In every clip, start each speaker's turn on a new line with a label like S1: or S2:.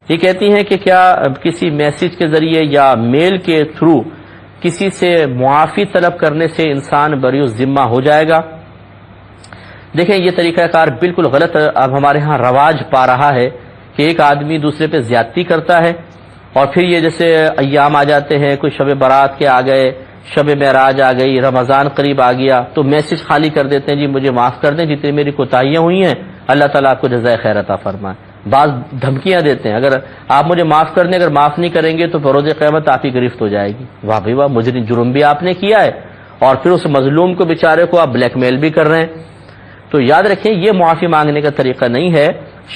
S1: یہ کہتی ہیں کہ کیا کسی میسج کے ذریعے یا میل کے تھرو کسی سے معافی طلب کرنے سے انسان بری الذمہ ہو جائے گا؟ دیکھیں، یہ طریقہ کار بالکل غلط اب ہمارے ہاں رواج پا رہا ہے کہ ایک آدمی دوسرے پہ زیادتی کرتا ہے، اور پھر یہ جیسے ایام آ جاتے ہیں، کوئی شب برات کے آ گئے، شب معراج آ گئی، رمضان قریب آ گیا، تو میسج خالی کر دیتے ہیں، جی مجھے معاف کر دیں جتنی میری کوتاہیاں ہوئی ہیں، اللہ تعالیٰ آپ کو جزائے خیر عطا فرمائے۔ بعض دھمکیاں دیتے ہیں، اگر آپ مجھے معاف کر دیں، اگر معاف نہیں کریں گے تو بروز قیامت آپ کی گرفت ہو جائے گی۔ واہ بھائی واہ، مجرم جرم بھی آپ نے کیا ہے، اور پھر اس مظلوم کو بیچارے کو آپ بلیک میل بھی کر رہے ہیں۔ تو یاد رکھیں، یہ معافی مانگنے کا طریقہ نہیں ہے۔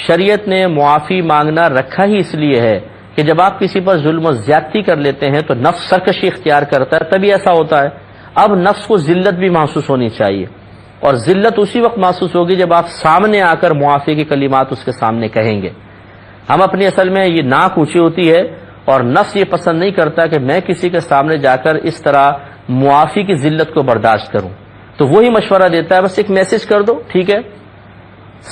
S1: شریعت نے معافی مانگنا رکھا ہی اس لیے ہے کہ جب آپ کسی پر ظلم و زیادتی کر لیتے ہیں تو نفس سرکشی اختیار کرتا ہے، تبھی ایسا ہوتا ہے۔ اب نفس کو ذلت بھی محسوس ہونی چاہیے، اور ذلت اسی وقت محسوس ہوگی جب آپ سامنے آ کر معافی کی کلمات اس کے سامنے کہیں گے۔ ہم اپنی اصل میں یہ ناک اونچی ہوتی ہے، اور نفس یہ پسند نہیں کرتا کہ میں کسی کے سامنے جا کر اس طرح معافی کی ذلت کو برداشت کروں، تو وہی مشورہ دیتا ہے بس ایک میسج کر دو، ٹھیک ہے۔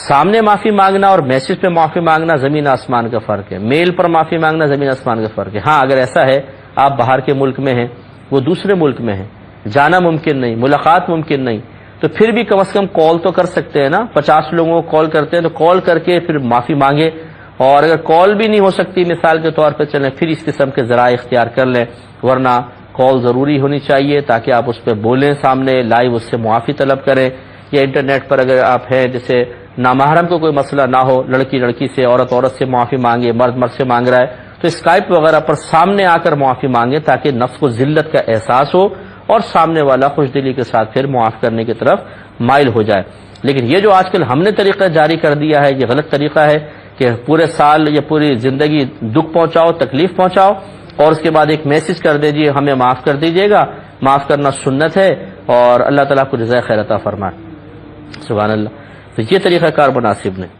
S1: سامنے معافی مانگنا اور میسج پہ معافی مانگنا زمین آسمان کا فرق ہے، میل پر معافی مانگنا زمین آسمان کا فرق ہے۔ ہاں، اگر ایسا ہے آپ باہر کے ملک میں ہیں، وہ دوسرے ملک میں ہیں، جانا ممکن نہیں، ملاقات ممکن نہیں، تو پھر بھی کم از کم کال تو کر سکتے ہیں نا۔ 50 لوگوں کو کال کرتے ہیں تو کال کر کے پھر معافی مانگے، اور اگر کال بھی نہیں ہو سکتی مثال کے طور پہ چلیں، پھر اس قسم کے ذرائع اختیار کر لیں، ورنہ کال ضروری ہونی چاہیے تاکہ آپ اس پہ بولیں، سامنے لائیو اس سے معافی طلب کریں۔ یا انٹرنیٹ پر اگر آپ ہیں، جیسے نامحرم کو کوئی مسئلہ نہ ہو، لڑکی لڑکی سے، عورت عورت سے معافی مانگے، مرد مرد سے مانگ رہا ہے، تو اسکائپ وغیرہ پر سامنے آ کر معافی مانگے تاکہ نفس کو ذلت کا احساس ہو اور سامنے والا خوش دلی کے ساتھ پھر معاف کرنے کی طرف مائل ہو جائے۔ لیکن یہ جو آج کل ہم نے طریقہ جاری کر دیا ہے، یہ غلط طریقہ ہے کہ پورے سال یا پوری زندگی دکھ پہنچاؤ، تکلیف پہنچاؤ، اور اس کے بعد ایک میسج کر دیجیے ہمیں معاف کر دیجیے گا۔ معاف کرنا سنت ہے، اور اللہ تعالیٰ کو جزائے خیر عطا فرمائے۔ سبحان اللہ۔ تو یہ طریقہ کار مناسب نہیں۔